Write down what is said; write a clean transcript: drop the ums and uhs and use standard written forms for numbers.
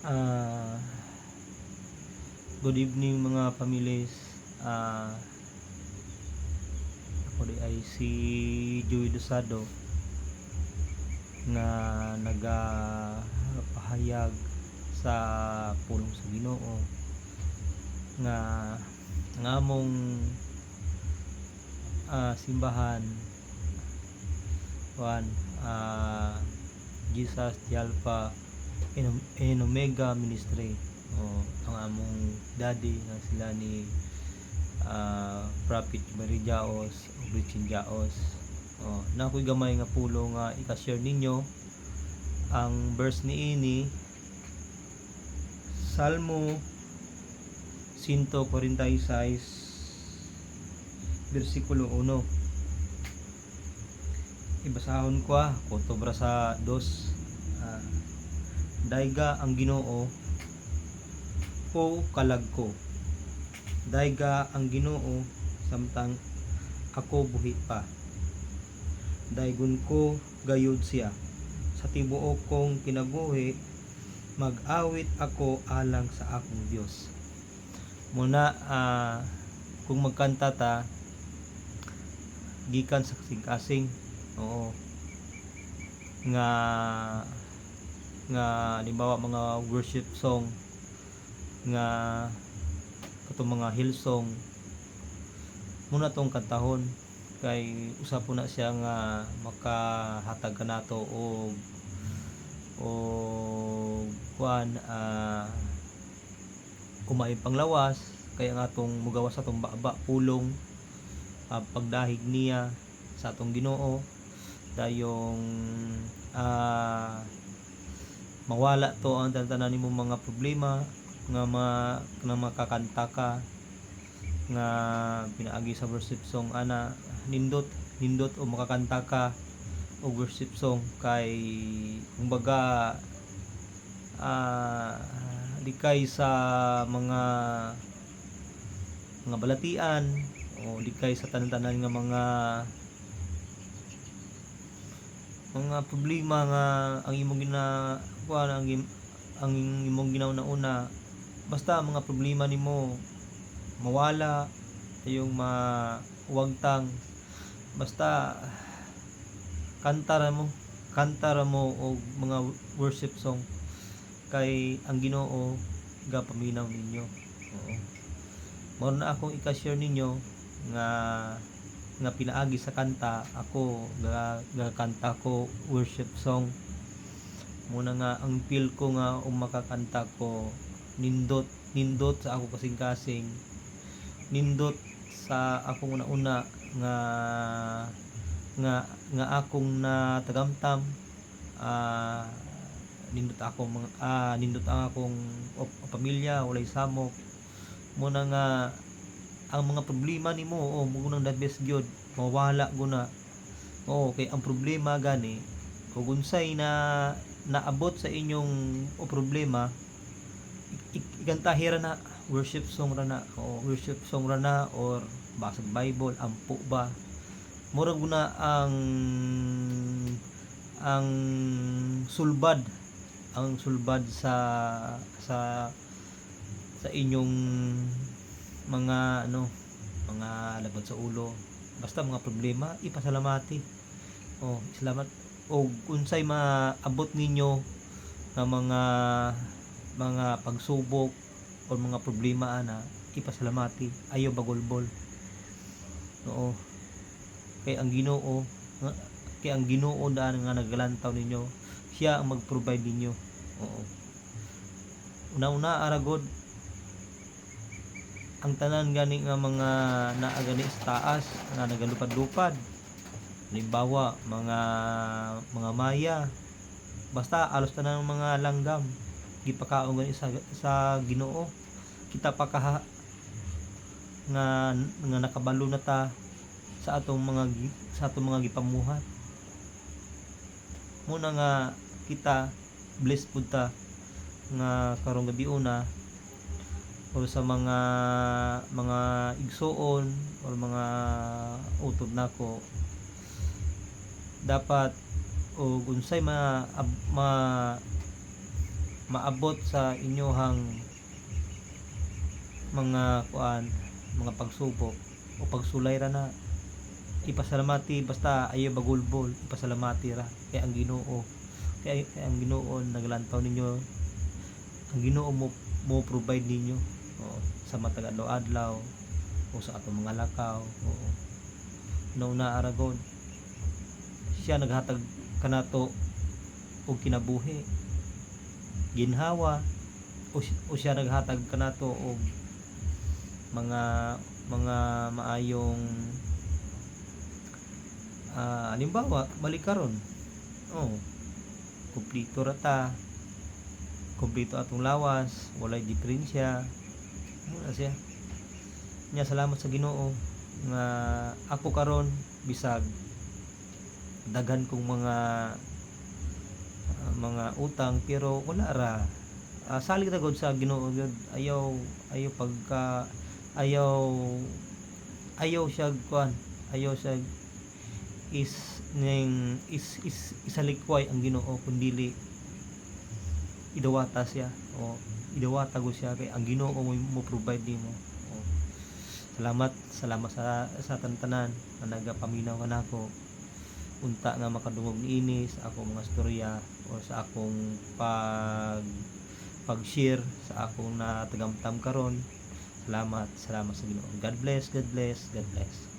Ah, Good evening mga pamilis. Ah, ako di ay si Joey Dosado nga nagapahayag sa pulong sa Ginoo nga ang among simbahan Juan Jesus the Alpha and Omega Ministry, ang among daddy nga sila ni Prophet Mary Jaos o Richin Jaos. Na ako'y gamay nga pulo nga i-share ninyo ang verse ni ini Salmo 146 versikulo 1. Ibasahon ko kutobra sa 2. Dayga ang Ginoo o kalag ko. Dayga ang Ginoo samtang ako buhi pa. Daygon ko gayud siya. Sa tibuok kong kinabuhi, mag-awit ako alang sa akong Dios. Muna kung magkanta ta gikan sa kasing-kasing, nga halimbawa mga worship song nga katong mga hill song muna tong kantahon kay usa po na siya nga makahatag kanato o kuan kumain panglawas kaya nga atong mugawas sa atong baba pulong pagdahig niya sa atong Ginoo dayong mawala to ang tanan nimo mga problema nga makakanta ka nga pinaagi sa worship song ana nindot o makakanta ka o worship song kay kumbaga di kay sa mga balatian o di kay sa tanan-tanan nga mga problema nga ang imong ang imong ginauna basta mga problema nimo mawala yung mawagtang basta kantara mo og mga worship song kay ang Ginoo gapaminaw ninyo. Mao na akong i-share ninyo nga pinaagi sa kanta ako gakanta ko worship song muna nga ang feel ko nga makakanta ko nindot sa ako kasing-kasing nindot sa akong una nga akong natagamtam nindot ang akong pamilya walay samok muna nga ang mga problema nimo mugunang the best gyud mawala guna kay ang problema gani kung unsay naabot sa inyong problema ikantahi ra na worship song ra na or basag Bible ampo ba mura guna ang sulbad sa inyong mga mga laban sa ulo basta mga problema ipasalamati salamat o unsay maabot ninyo na mga pagsubok o mga problema ipasalamati ayaw bagolbol kay ang Ginoo daan nga nagalantaw ninyo siya ang mag-provide ninyo una aragod ang tanan gani nga mga naagani sa taas nga nagalupad-lupad halimbawa mga maya basta alos tanan mga langgam gipakaon gani sa Ginoo kita pa nga nakabalo na ta sa atong mga gipamuhat muna nga kita blessed pud ta nga karong gabi una o sa mga igsoon o mga utod nako dapat o unsay maabot sa inyohang mga kuan, mga pagsubok o pagsulay ra na, ipasalamati basta ayo bagulbol, ipasalamati ra kay ang Ginoo, kay ang Ginoo naglantaw ninyo, ang Ginoo mo provide ninyo, oo, sa matag adlaw-adlaw o sa atong mga lakaw, oo, nauna aragon siya naghatag kanato og kinabuhi, ginhawa, o siya naghatag kanato og mga maayong halimbawa balik karon, oh, kumplito ra ta, kumplito atong lawas, walay diferensya, ano na siya nya. Salamat sa Ginoo nga ako karon bisag daghan kong mga utang pero wala ra, salig ra gud sa Ginoo gyud, ayaw pagka ayaw ayaw siya kuan, ayaw siya isalikway ang Ginoo, kundili idawata siya, o idawata gud siya kay ang Ginoo mo provide nimo. Salamat sa tantanan nga nagapaminaw kanako unta nga makadungog niini sa akong mga storya o sa akong pag-share sa akong natagamtam karon. Salamat sa Ginoo. God bless, God bless, God bless.